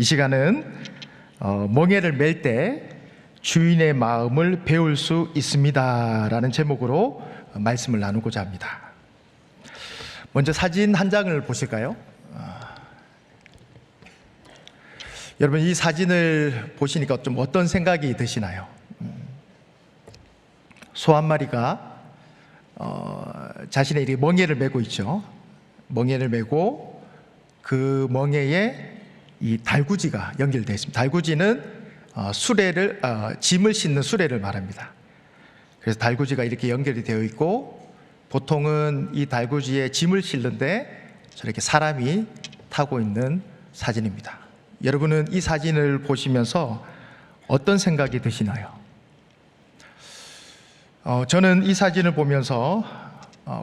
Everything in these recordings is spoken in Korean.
이 시간은 멍에를 맬 때 주인의 마음을 배울 수 있습니다 라는 제목으로 말씀을 나누고자 합니다. 먼저 사진 한 장을 보실까요? 여러분, 이 사진을 보시니까 좀 어떤 생각이 드시나요? 소 한 마리가 자신의 멍에를 메고 있죠. 멍에를 메고 그 멍에에 이 달구지가 연결되어 있습니다. 달구지는 짐을 싣는 수레를 말합니다. 그래서 달구지가 이렇게 연결이 되어 있고, 보통은 이 달구지에 짐을 싣는데 저렇게 사람이 타고 있는 사진입니다. 여러분은 이 사진을 보시면서 어떤 생각이 드시나요? 저는 이 사진을 보면서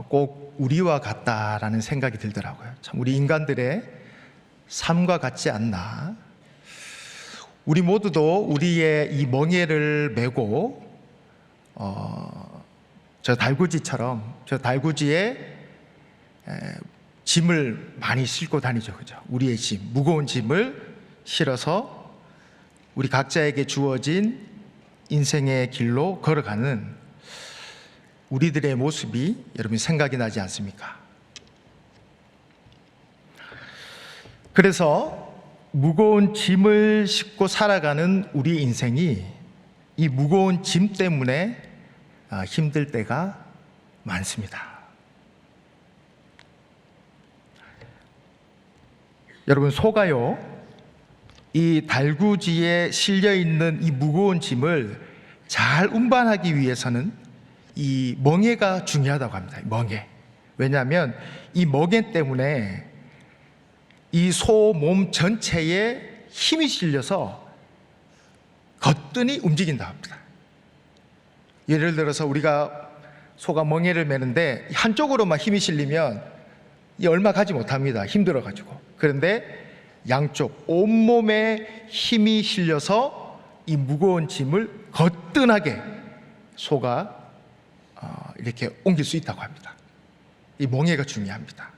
꼭 우리와 같다라는 생각이 들더라고요. 참 우리 인간들의 삶과 같지 않나. 우리 모두도 우리의 이 멍에를 메고 저 달구지처럼 저 달구지에 짐을 많이 싣고 다니죠. 그죠? 우리의 짐, 무거운 짐을 실어서 우리 각자에게 주어진 인생의 길로 걸어가는 우리들의 모습이 여러분 생각이 나지 않습니까? 그래서 무거운 짐을 싣고 살아가는 우리 인생이 이 무거운 짐 때문에 힘들 때가 많습니다. 여러분, 소가요, 이 달구지에 실려 있는 이 무거운 짐을 잘 운반하기 위해서는 이 멍에가 중요하다고 합니다. 멍에. 왜냐하면 이 멍에 때문에 이 소 몸 전체에 힘이 실려서 거뜬히 움직인다고 합니다. 예를 들어서 우리가 소가 멍에를 매는데 한쪽으로만 힘이 실리면 얼마 가지 못합니다. 힘들어가지고. 그런데 양쪽 온몸에 힘이 실려서 이 무거운 짐을 거뜬하게 소가 이렇게 옮길 수 있다고 합니다. 이 멍에가 중요합니다.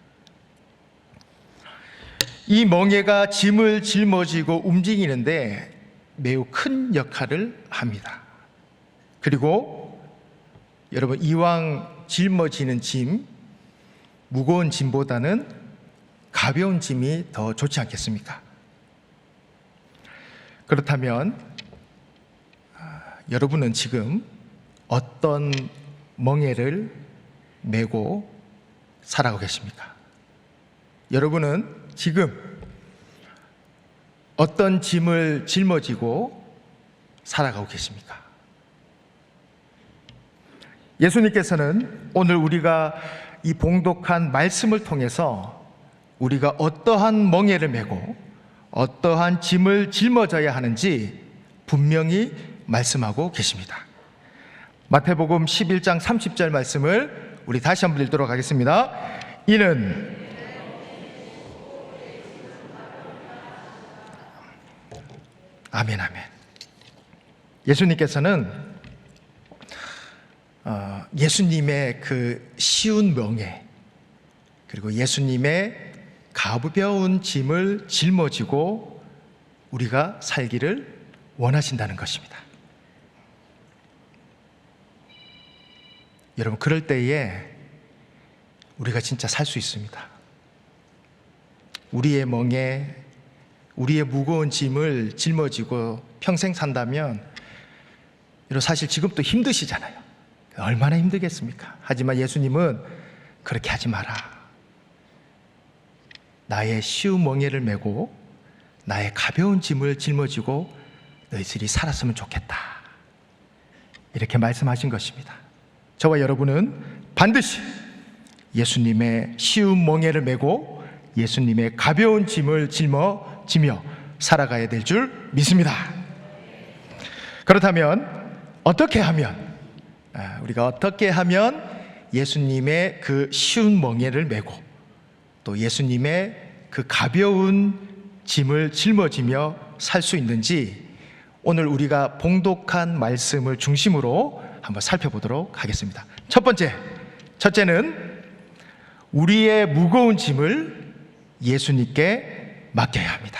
이 멍에가 짐을 짊어지고 움직이는데 매우 큰 역할을 합니다. 그리고 여러분, 이왕 짊어지는 짐, 무거운 짐보다는 가벼운 짐이 더 좋지 않겠습니까? 그렇다면 여러분은 지금 어떤 멍에를 메고 살아가고 계십니까? 여러분은 지금 어떤 짐을 짊어지고 살아가고 계십니까? 예수님께서는 오늘 우리가 이 봉독한 말씀을 통해서 우리가 어떠한 멍에를 메고 어떠한 짐을 짊어져야 하는지 분명히 말씀하고 계십니다. 마태복음 11장 30절 말씀을 우리 다시 한번 읽도록 하겠습니다. 이는 아멘, 아멘. 예수님께서는 예수님의 그 쉬운 멍에, 그리고 예수님의 가벼운 짐을 짊어지고 우리가 살기를 원하신다는 것입니다. 여러분, 그럴 때에 우리가 진짜 살 수 있습니다. 우리의 멍에, 우리의 무거운 짐을 짊어지고 평생 산다면, 여러분 사실 지금도 힘드시잖아요. 얼마나 힘들겠습니까? 하지만 예수님은 그렇게 하지 마라. 나의 쉬운 멍에를 메고 나의 가벼운 짐을 짊어지고 너희들이 살았으면 좋겠다, 이렇게 말씀하신 것입니다. 저와 여러분은 반드시 예수님의 쉬운 멍에를 메고 예수님의 가벼운 짐을 짊어지며 살아가야 될 줄 믿습니다. 그렇다면 우리가 어떻게 하면 예수님의 그 쉬운 멍에를 메고 또 예수님의 그 가벼운 짐을 짊어지며 살 수 있는지 오늘 우리가 봉독한 말씀을 중심으로 한번 살펴보도록 하겠습니다. 첫째는 우리의 무거운 짐을 예수님께 맡겨야 합니다.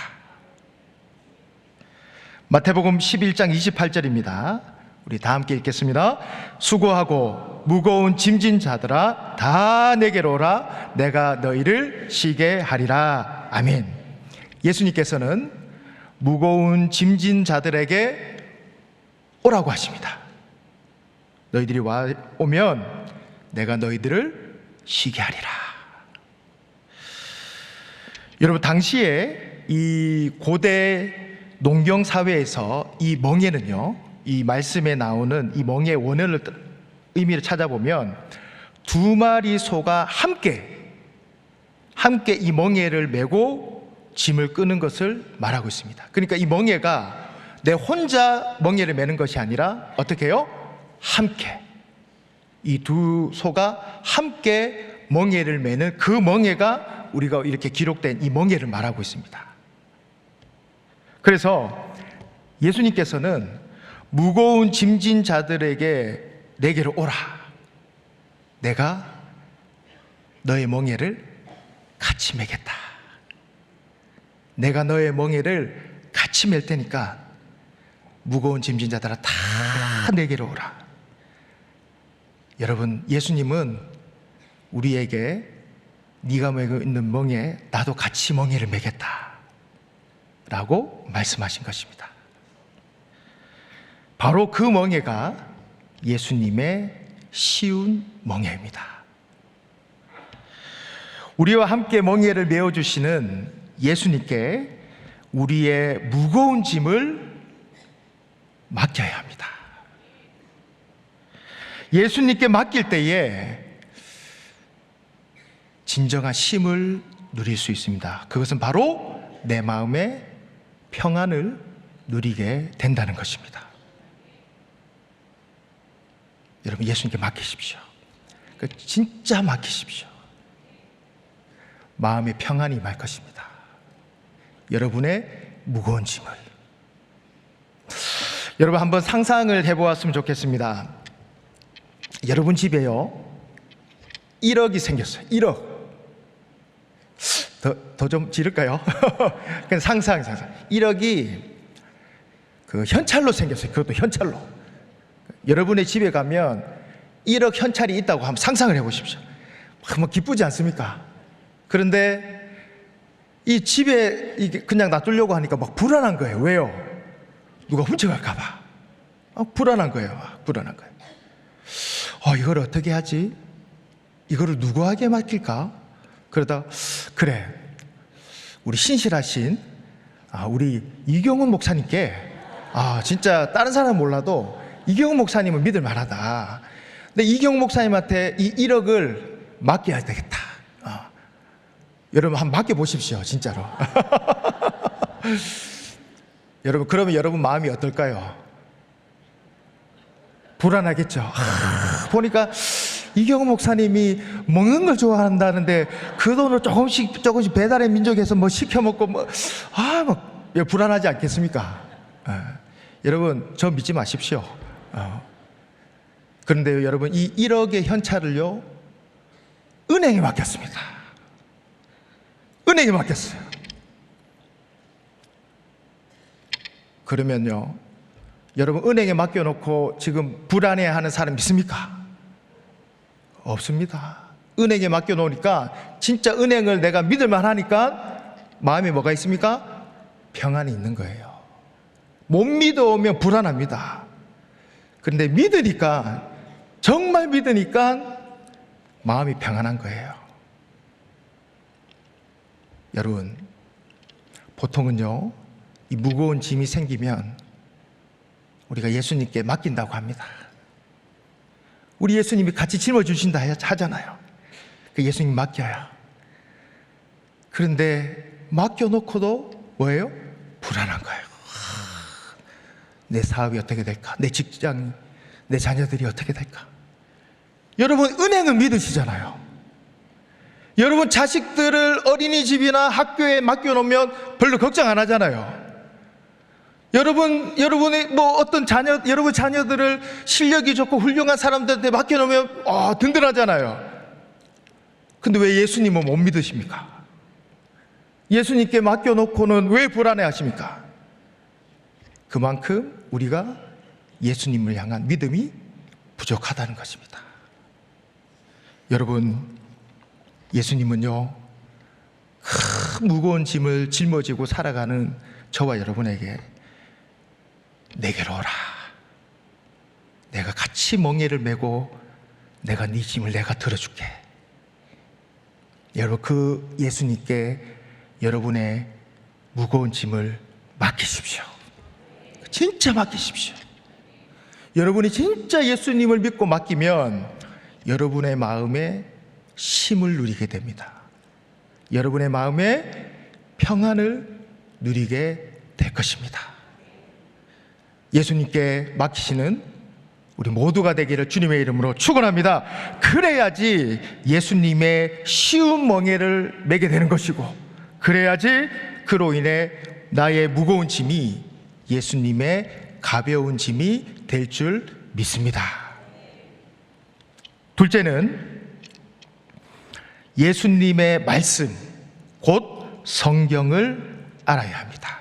마태복음 11장 28절입니다. 우리 다 함께 읽겠습니다. 수고하고 무거운 짐진 자들아 다 내게로 오라. 내가 너희를 쉬게 하리라. 아멘. 예수님께서는 무거운 짐진 자들에게 오라고 하십니다. 너희들이 오면 내가 너희들을 쉬게 하리라. 여러분, 당시에 이 고대 농경 사회에서 이 멍에는요, 이 말씀에 나오는 이 멍의 원어를 의미를 찾아보면 두 마리 소가 함께 이 멍에를 메고 짐을 끄는 것을 말하고 있습니다. 그러니까 이 멍에가 내 혼자 멍에를 메는 것이 아니라 어떻게 해요? 함께, 이 두 소가 함께 멍에를 메는 그 멍에가 우리가 이렇게 기록된 이 멍에를 말하고 있습니다. 그래서 예수님께서는 무거운 짐진 자들에게 내게로 오라. 내가 너의 멍에를 같이 메겠다. 내가 너의 멍에를 같이 맬 테니까 무거운 짐진 자들아 다 내게로 오라. 여러분, 예수님은 우리에게 네가 메고 있는 멍에 나도 같이 멍에를 메겠다 라고 말씀하신 것입니다. 바로 그 멍에가 예수님의 쉬운 멍에입니다. 우리와 함께 멍에를 메어주시는 예수님께 우리의 무거운 짐을 맡겨야 합니다. 예수님께 맡길 때에 진정한 쉼을 누릴 수 있습니다. 그것은 바로 내 마음의 평안을 누리게 된다는 것입니다. 여러분, 예수님께 맡기십시오. 진짜 맡기십시오. 마음의 평안이 임할 것입니다. 여러분의 무거운 짐을. 여러분, 한번 상상을 해보았으면 좋겠습니다. 여러분 집에요 1억이 생겼어요. 1억. 더 좀 지를까요? 그냥 상상. 1억이 그 현찰로 생겼어요. 그것도 현찰로. 여러분의 집에 가면 1억 현찰이 있다고 한번 상상을 해보십시오. 뭐 기쁘지 않습니까? 그런데 이 집에 그냥 놔두려고 하니까 막 불안한 거예요. 왜요? 누가 훔쳐갈까봐. 불안한 거예요. 불안한 거예요. 이걸 어떻게 하지? 이거를 누구에게 맡길까? 그러다 그래, 우리 신실하신 우리 이경훈 목사님께 진짜 다른 사람은 몰라도 이경훈 목사님은 믿을 만하다. 근데 이경훈 목사님한테 이 1억을 맡겨야 되겠다. 여러분 한번 맡겨보십시오. 진짜로. 여러분, 그러면 여러분 마음이 어떨까요? 불안하겠죠. 보니까 이경훈 목사님이 먹는 걸 좋아한다는데 그 돈을 조금씩 배달의 민족에서 뭐 시켜 먹고 불안하지 않겠습니까? 여러분, 저 믿지 마십시오. 그런데 여러분, 이 1억의 현찰을요 은행에 맡겼습니다. 은행에 맡겼어요. 그러면요, 여러분, 은행에 맡겨놓고 지금 불안해하는 사람 있습니까? 없습니다. 은행에 맡겨놓으니까 진짜 은행을 내가 믿을만 하니까 마음에 뭐가 있습니까? 평안이 있는 거예요. 못 믿어오면 불안합니다. 그런데 믿으니까, 정말 믿으니까 마음이 평안한 거예요. 여러분, 보통은요 이 무거운 짐이 생기면 우리가 예수님께 맡긴다고 합니다. 우리 예수님이 같이 짊어주신다 하잖아요. 그 예수님 맡겨요. 그런데 맡겨놓고도 뭐예요? 불안한 거예요. 내 사업이 어떻게 될까? 내 직장, 내 자녀들이 어떻게 될까? 여러분, 은행은 믿으시잖아요. 여러분, 자식들을 어린이집이나 학교에 맡겨놓으면 별로 걱정 안 하잖아요. 여러분의 어떤 여러분 자녀들을 실력이 좋고 훌륭한 사람들한테 맡겨놓으면 든든하잖아요. 근데 왜 예수님은 못 믿으십니까? 예수님께 맡겨놓고는 왜 불안해 하십니까? 그만큼 우리가 예수님을 향한 믿음이 부족하다는 것입니다. 여러분, 예수님은요, 큰 무거운 짐을 짊어지고 살아가는 저와 여러분에게 내게로 오라, 내가 같이 멍에를 메고 내가 네 짐을 내가 들어줄게. 여러분, 그 예수님께 여러분의 무거운 짐을 맡기십시오. 진짜 맡기십시오. 여러분이 진짜 예수님을 믿고 맡기면 여러분의 마음에 쉼을 누리게 됩니다. 여러분의 마음에 평안을 누리게 될 것입니다. 예수님께 맡기시는 우리 모두가 되기를 주님의 이름으로 축원합니다. 그래야지 예수님의 쉬운 멍에를 메게 되는 것이고, 그래야지 그로 인해 나의 무거운 짐이 예수님의 가벼운 짐이 될 줄 믿습니다. 둘째는 예수님의 말씀, 곧 성경을 알아야 합니다.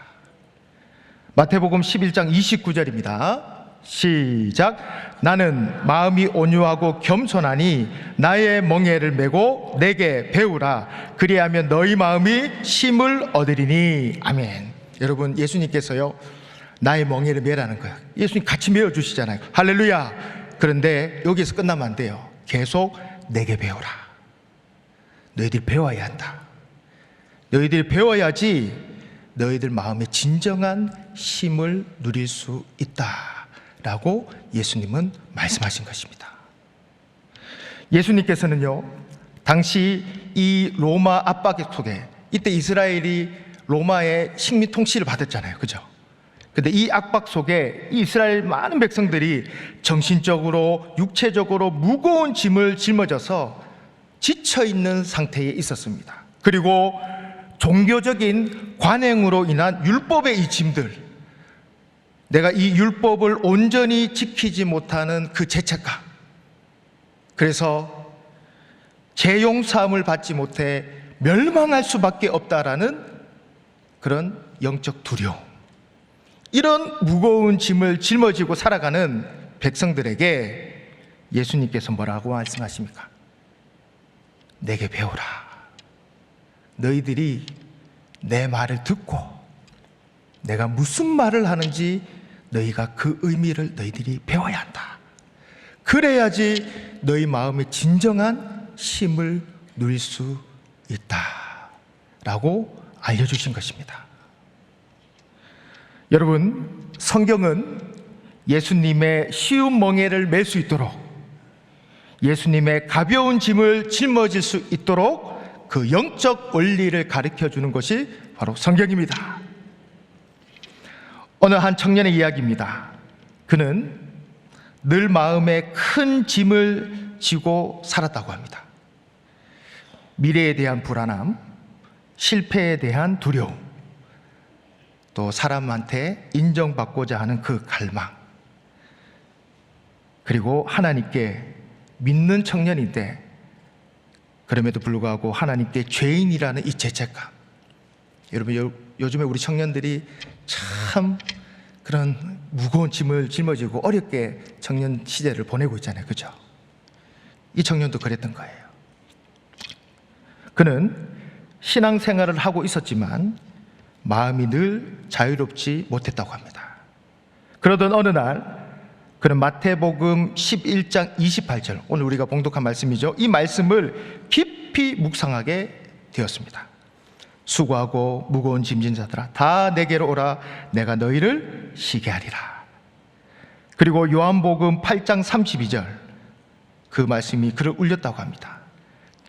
마태복음 11장 29절입니다. 시작. 나는 마음이 온유하고 겸손하니 나의 멍에를 메고 내게 배우라. 그리하면 너희 마음이 쉼을 얻으리니. 아멘. 여러분, 예수님께서요, 나의 멍에를 메라는 거예요. 예수님 같이 메어주시잖아요. 할렐루야. 그런데 여기서 끝나면 안 돼요. 계속 내게 배우라. 너희들이 배워야 한다. 너희들이 배워야지 너희들 마음에 진정한 쉼을 누릴 수 있다라고 예수님은 말씀하신 것입니다. 예수님께서는요, 당시 이 로마 압박 속에, 이때 이스라엘이 로마의 식민 통치를 받았잖아요. 그죠? 근데 이 압박 속에 이스라엘 많은 백성들이 정신적으로, 육체적으로 무거운 짐을 짊어져서 지쳐있는 상태에 있었습니다. 그리고 종교적인 관행으로 인한 율법의 이 짐들, 내가 이 율법을 온전히 지키지 못하는 그 죄책감, 그래서 재용사함을 받지 못해 멸망할 수밖에 없다라는 그런 영적 두려움, 이런 무거운 짐을 짊어지고 살아가는 백성들에게 예수님께서 뭐라고 말씀하십니까? 내게 배우라. 너희들이 내 말을 듣고 내가 무슨 말을 하는지 너희가 그 의미를 너희들이 배워야 한다. 그래야지 너희 마음에 진정한 쉼을 누릴 수 있다라고 알려주신 것입니다. 여러분, 성경은 예수님의 쉬운 멍에를 맬 수 있도록, 예수님의 가벼운 짐을 짊어질 수 있도록 그 영적 원리를 가르쳐주는 것이 바로 성경입니다. 어느 한 청년의 이야기입니다. 그는 늘 마음에 큰 짐을 지고 살았다고 합니다. 미래에 대한 불안함, 실패에 대한 두려움, 또 사람한테 인정받고자 하는 그 갈망, 그리고 하나님께 믿는 청년인데 그럼에도 불구하고 하나님께 죄인이라는 이 죄책감. 여러분, 요즘에 우리 청년들이 참 그런 무거운 짐을 짊어지고 어렵게 청년 시대를 보내고 있잖아요. 그죠? 이 청년도 그랬던 거예요. 그는 신앙생활을 하고 있었지만 마음이 늘 자유롭지 못했다고 합니다. 그러던 어느 날 그는 마태복음 11장 28절, 오늘 우리가 봉독한 말씀이죠. 이 말씀을 깊이 묵상하게 되었습니다. 수고하고 무거운 짐진 자들아, 다 내게로 오라. 내가 너희를 쉬게 하리라. 그리고 요한복음 8장 32절, 그 말씀이 그를 울렸다고 합니다.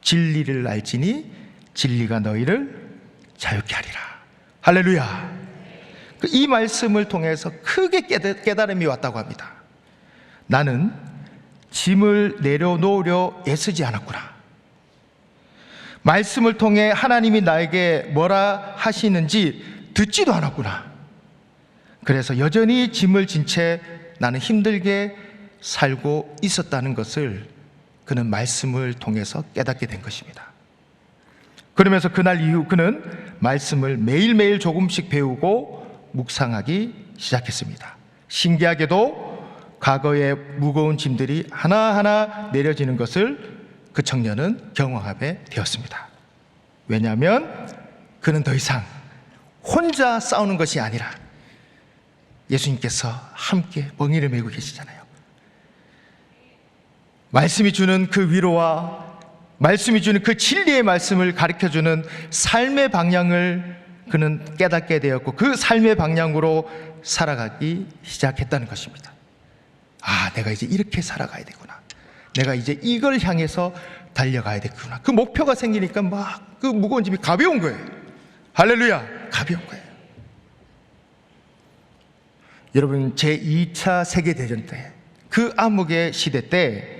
진리를 알지니 진리가 너희를 자유케 하리라. 할렐루야. 이 말씀을 통해서 크게 깨달음이 왔다고 합니다. 나는 짐을 내려놓으려 애쓰지 않았구나. 말씀을 통해 하나님이 나에게 뭐라 하시는지 듣지도 않았구나. 그래서 여전히 짐을 진 채 나는 힘들게 살고 있었다는 것을 그는 말씀을 통해서 깨닫게 된 것입니다. 그러면서 그날 이후 그는 말씀을 매일매일 조금씩 배우고 묵상하기 시작했습니다. 신기하게도 과거의 무거운 짐들이 하나하나 내려지는 것을 그 청년은 경험하게 되었습니다. 왜냐하면 그는 더 이상 혼자 싸우는 것이 아니라 예수님께서 함께 멍에를 메고 계시잖아요. 말씀이 주는 그 위로와 말씀이 주는 그 진리의 말씀을 가르쳐주는 삶의 방향을 그는 깨닫게 되었고 그 삶의 방향으로 살아가기 시작했다는 것입니다. 아, 내가 이제 이렇게 살아가야 되구나. 내가 이제 이걸 향해서 달려가야 되구나. 그 목표가 생기니까 막 그 무거운 짐이 가벼운 거예요. 할렐루야, 가벼운 거예요. 여러분, 제2차 세계대전 때, 그 암흑의 시대 때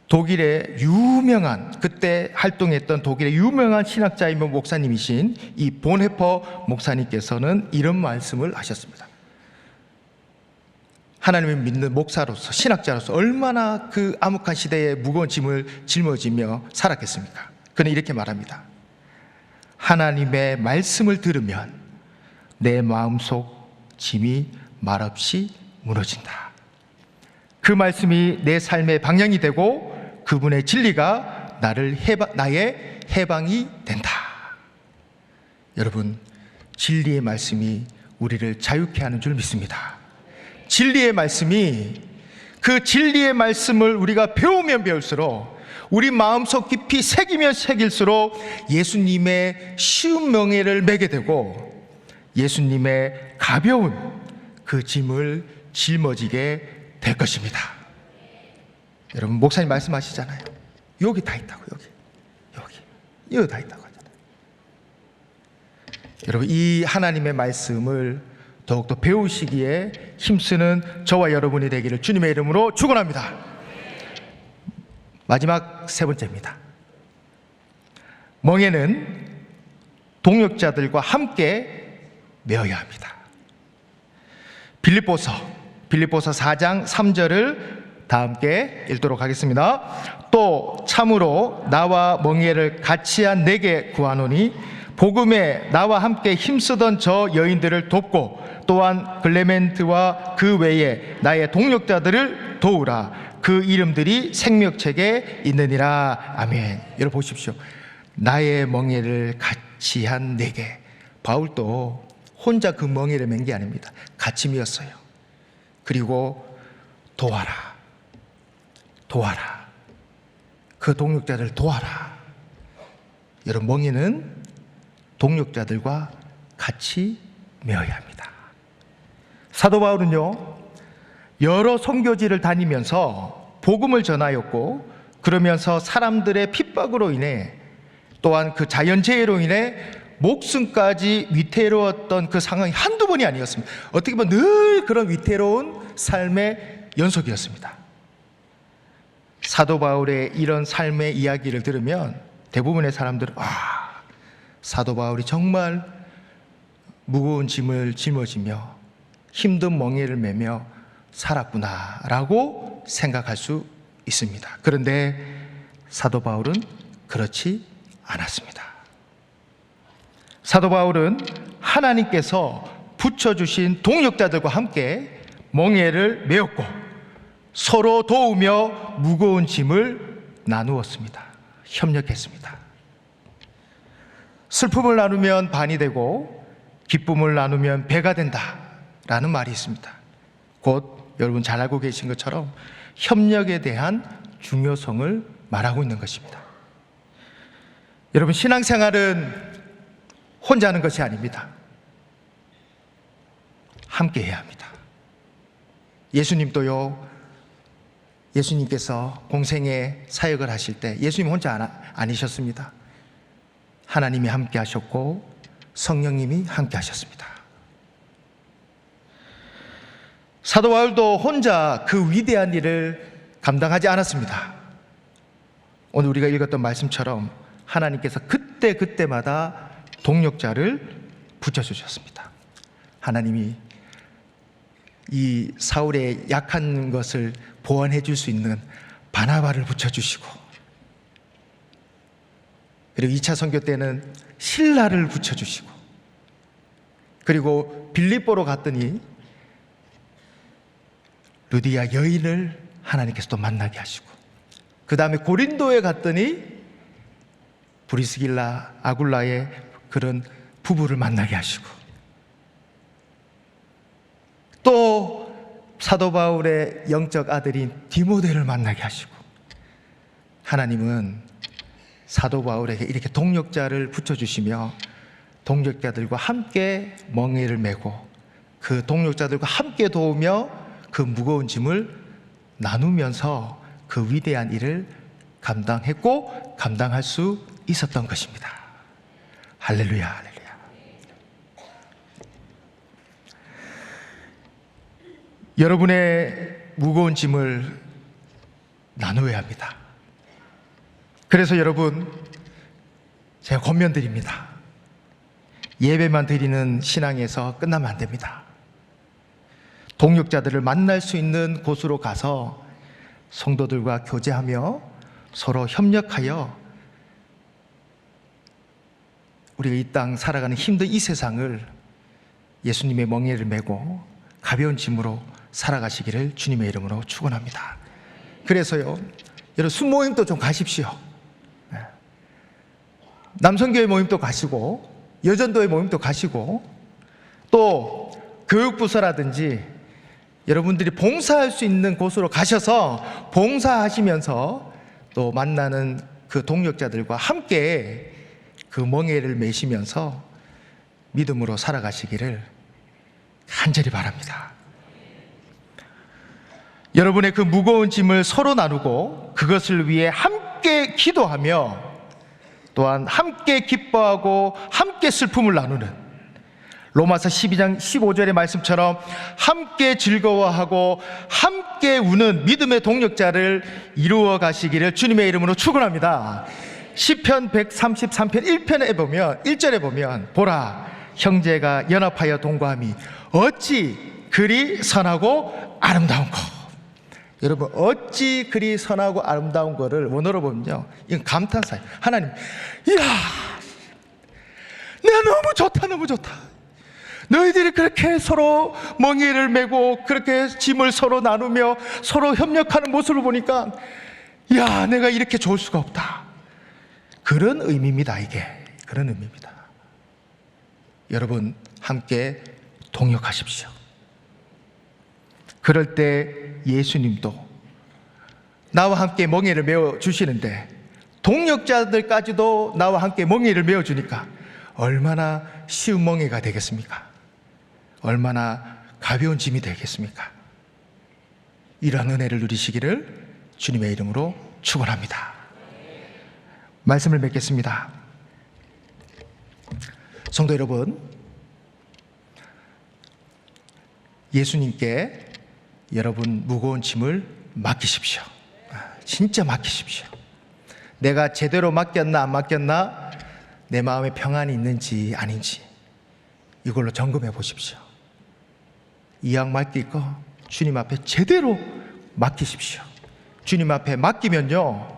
독일의 유명한, 그때 활동했던 독일의 유명한 신학자이며 목사님이신 이 본헤퍼 목사님께서는 이런 말씀을 하셨습니다. 하나님을 믿는 목사로서, 신학자로서 얼마나 그 암흑한 시대에 무거운 짐을 짊어지며 살았겠습니까? 그는 이렇게 말합니다. 하나님의 말씀을 들으면 내 마음속 짐이 말없이 무너진다. 그 말씀이 내 삶의 방향이 되고 그분의 진리가 나의 해방이 된다. 여러분, 진리의 말씀이 우리를 자유케 하는 줄 믿습니다. 진리의 말씀이, 그 진리의 말씀을 우리가 배우면 배울수록, 우리 마음속 깊이 새기면 새길수록 예수님의 쉬운 명예를 매게 되고 예수님의 가벼운 그 짐을 짊어지게 될 것입니다. 여러분, 목사님 말씀하시잖아요. 여기 다 있다고, 여기 다 있다고 하잖아요. 여러분, 이 하나님의 말씀을 더욱더 배우시기에 힘쓰는 저와 여러분이 되기를 주님의 이름으로 축원합니다. 마지막 세 번째입니다. 멍에는 동역자들과 함께 메어야 합니다. 빌립보서 4장 3절을 다 함께 읽도록 하겠습니다. 또 참으로 나와 멍에를 같이 한 내게 구하노니 복음에 나와 함께 힘쓰던 저 여인들을 돕고 또한 클레멘트와 그 외에 나의 동역자들을 도우라. 그 이름들이 생명책에 있느니라. 아멘. 여러분 보십시오. 나의 멍에를 같이 한 내게. 바울도 혼자 그 멍에를 맨 게 아닙니다. 같이 메었어요. 그리고 도와라. 그 동역자들을 도와라. 여러분, 멍에는 동역자들과 같이 메어야 합니다. 사도 바울은요, 여러 선교지를 다니면서 복음을 전하였고, 그러면서 사람들의 핍박으로 인해 또한 그 자연재해로 인해 목숨까지 위태로웠던 그 상황이 한두 번이 아니었습니다. 어떻게 보면 늘 그런 위태로운 삶의 연속이었습니다. 사도 바울의 이런 삶의 이야기를 들으면 대부분의 사람들은 사도 바울이 정말 무거운 짐을 짊어지며 힘든 멍에를 메며 살았구나 라고 생각할 수 있습니다. 그런데 사도 바울은 그렇지 않았습니다. 사도 바울은 하나님께서 붙여주신 동역자들과 함께 멍에를 메었고 서로 도우며 무거운 짐을 나누었습니다. 협력했습니다. 슬픔을 나누면 반이 되고 기쁨을 나누면 배가 된다 라는 말이 있습니다. 곧 여러분 잘 알고 계신 것처럼 협력에 대한 중요성을 말하고 있는 것입니다. 여러분, 신앙생활은 혼자 하는 것이 아닙니다. 함께 해야 합니다. 예수님께서 공생의 사역을 하실 때 예수님 혼자 아니셨습니다. 하나님이 함께 하셨고 성령님이 함께 하셨습니다. 사도 바울도 혼자 그 위대한 일을 감당하지 않았습니다. 오늘 우리가 읽었던 말씀처럼 하나님께서 그때마다 동역자를 붙여주셨습니다. 하나님이 이 사울의 약한 것을 보완해 줄 수 있는 바나바를 붙여주시고, 그리고 2차 선교 때는 실라를 붙여주시고, 그리고 빌립보로 갔더니 루디아 여인을 하나님께서 또 만나게 하시고, 그 다음에 고린도에 갔더니 브리스길라 아굴라의 그런 부부를 만나게 하시고, 또 사도 바울의 영적 아들인 디모데를 만나게 하시고, 하나님은 사도 바울에게 이렇게 동력자를 붙여주시며 동력자들과 함께 멍에를 메고 그 동력자들과 함께 도우며 그 무거운 짐을 나누면서 그 위대한 일을 감당했고 감당할 수 있었던 것입니다. 할렐루야, 할렐루야. 여러분의 무거운 짐을 나누어야 합니다. 그래서 여러분, 제가 권면드립니다. 예배만 드리는 신앙에서 끝나면 안 됩니다. 동역자들을 만날 수 있는 곳으로 가서 성도들과 교제하며 서로 협력하여 우리가 이 땅 살아가는 힘든 이 세상을 예수님의 멍에를 메고 가벼운 짐으로 살아가시기를 주님의 이름으로 축원합니다. 그래서요, 여러분 순모임도 좀 가십시오. 남성교회 모임도 가시고 여전도회 모임도 가시고, 또 교육부서라든지 여러분들이 봉사할 수 있는 곳으로 가셔서 봉사하시면서 또 만나는 그 동역자들과 함께 그 멍에를 메시면서 믿음으로 살아가시기를 간절히 바랍니다. 여러분의 그 무거운 짐을 서로 나누고 그것을 위해 함께 기도하며 또한 함께 기뻐하고 함께 슬픔을 나누는, 로마서 12장 15절의 말씀처럼 함께 즐거워하고 함께 우는 믿음의 동력자를 이루어 가시기를 주님의 이름으로 축원합니다. 시편 133편 1편에 보면 1절에 보면 보라, 형제가 연합하여 동거함이 어찌 그리 선하고 아름다운 것. 여러분, 어찌 그리 선하고 아름다운 거를 원어로 보면요, 이건 감탄사예요. 하나님, 이야, 내가 너무 좋다, 너무 좋다. 너희들이 그렇게 서로 멍에를 메고 그렇게 짐을 서로 나누며 서로 협력하는 모습을 보니까, 이야, 내가 이렇게 좋을 수가 없다. 그런 의미입니다. 이게 그런 의미입니다. 여러분, 함께 동역하십시오. 그럴 때 예수님도 나와 함께 멍에를 메어 주시는데, 동역자들까지도 나와 함께 멍에를 메어 주니까 얼마나 쉬운 멍에가 되겠습니까? 얼마나 가벼운 짐이 되겠습니까? 이러한 은혜를 누리시기를 주님의 이름으로 축원합니다. 말씀을 맺겠습니다. 성도 여러분, 예수님께 여러분 무거운 짐을 맡기십시오. 진짜 맡기십시오. 내가 제대로 맡겼나 안 맡겼나, 내 마음에 평안이 있는지 아닌지 이걸로 점검해 보십시오. 이왕 맡길 거 주님 앞에 제대로 맡기십시오. 주님 앞에 맡기면요,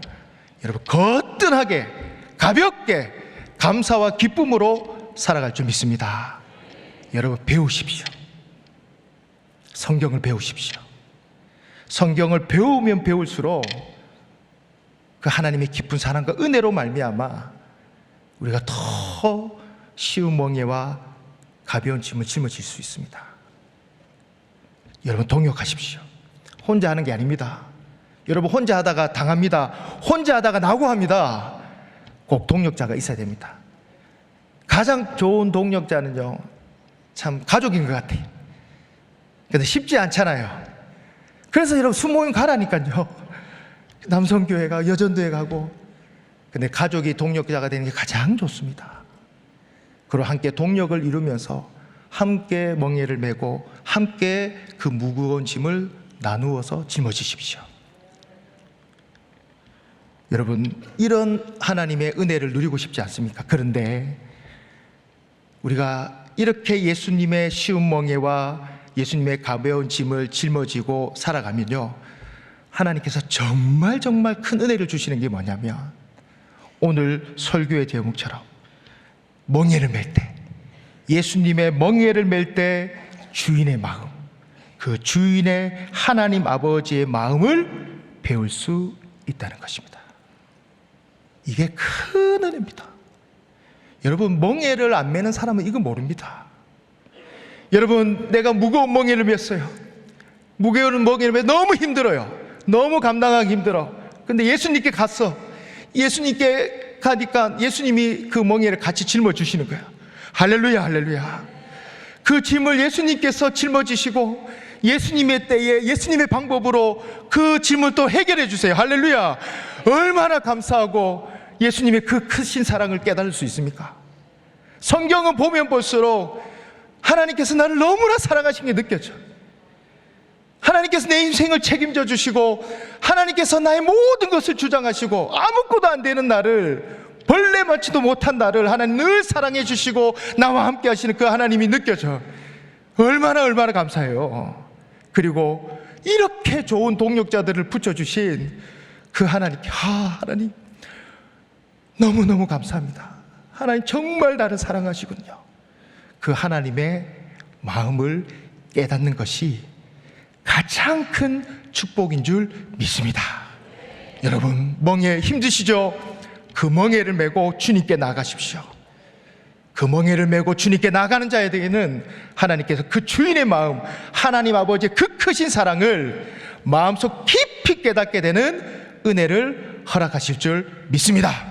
여러분 거뜬하게 가볍게 감사와 기쁨으로 살아갈 줄 믿습니다. 여러분 배우십시오. 성경을 배우십시오. 성경을 배우면 배울수록 그 하나님의 깊은 사랑과 은혜로 말미암아 우리가 더 쉬운 멍에와 가벼운 짐을 짊어질 수 있습니다. 여러분 동역하십시오. 혼자 하는 게 아닙니다. 여러분 혼자 하다가 당합니다. 혼자 하다가 낙오합니다. 꼭 동역자가 있어야 됩니다. 가장 좋은 동역자는요, 참 가족인 것 같아요. 근데 쉽지 않잖아요. 그래서 여러분 수모임 가라니까요. 남성교회가 여전도회 가고. 근데 가족이 동역자가 되는 게 가장 좋습니다. 그리고 함께 동역을 이루면서 함께 멍에를 메고 함께 그 무거운 짐을 나누어서 짊어지십시오. 여러분 이런 하나님의 은혜를 누리고 싶지 않습니까? 그런데 우리가 이렇게 예수님의 쉬운 멍에와 예수님의 가벼운 짐을 짊어지고 살아가면요, 하나님께서 정말 큰 은혜를 주시는 게 뭐냐면, 오늘 설교의 제목처럼 멍에를 맬 때 예수님의 멍에를 맬 때 주인의 마음, 그 주인의 하나님 아버지의 마음을 배울 수 있다는 것입니다. 이게 큰 은혜입니다. 여러분, 멍에를 안 매는 사람은 이거 모릅니다. 여러분, 내가 무거운 멍에를 맸어요. 무거운 멍에를 매 너무 힘들어요. 너무 감당하기 힘들어. 근데 예수님께 갔어. 예수님께 가니까 예수님이 그 멍에를 같이 짊어주시는 거야. 할렐루야, 할렐루야. 그 짐을 예수님께서 짊어지시고 예수님의 때에 예수님의 방법으로 그 짐을 또 해결해 주세요. 할렐루야. 얼마나 감사하고 예수님의 그 크신 사랑을 깨달을 수 있습니까? 성경은 보면 볼수록 하나님께서 나를 너무나 사랑하신 게 느껴져. 하나님께서 내 인생을 책임져 주시고 하나님께서 나의 모든 것을 주장하시고 아무것도 안 되는 나를, 벌레 맞지도 못한 나를 하나님 늘 사랑해 주시고 나와 함께 하시는 그 하나님이 느껴져. 얼마나 감사해요. 그리고 이렇게 좋은 동역자들을 붙여주신 그 하나님께, 하나님 너무너무 감사합니다. 하나님 정말 나를 사랑하시군요. 그 하나님의 마음을 깨닫는 것이 가장 큰 축복인 줄 믿습니다. 여러분, 멍에 힘드시죠? 그 멍에를 메고 주님께 나가십시오. 그 멍에를 메고 주님께 나가는 자에게는 하나님께서 그 주인의 마음, 하나님 아버지의 그 크신 사랑을 마음속 깊이 깨닫게 되는 은혜를 허락하실 줄 믿습니다.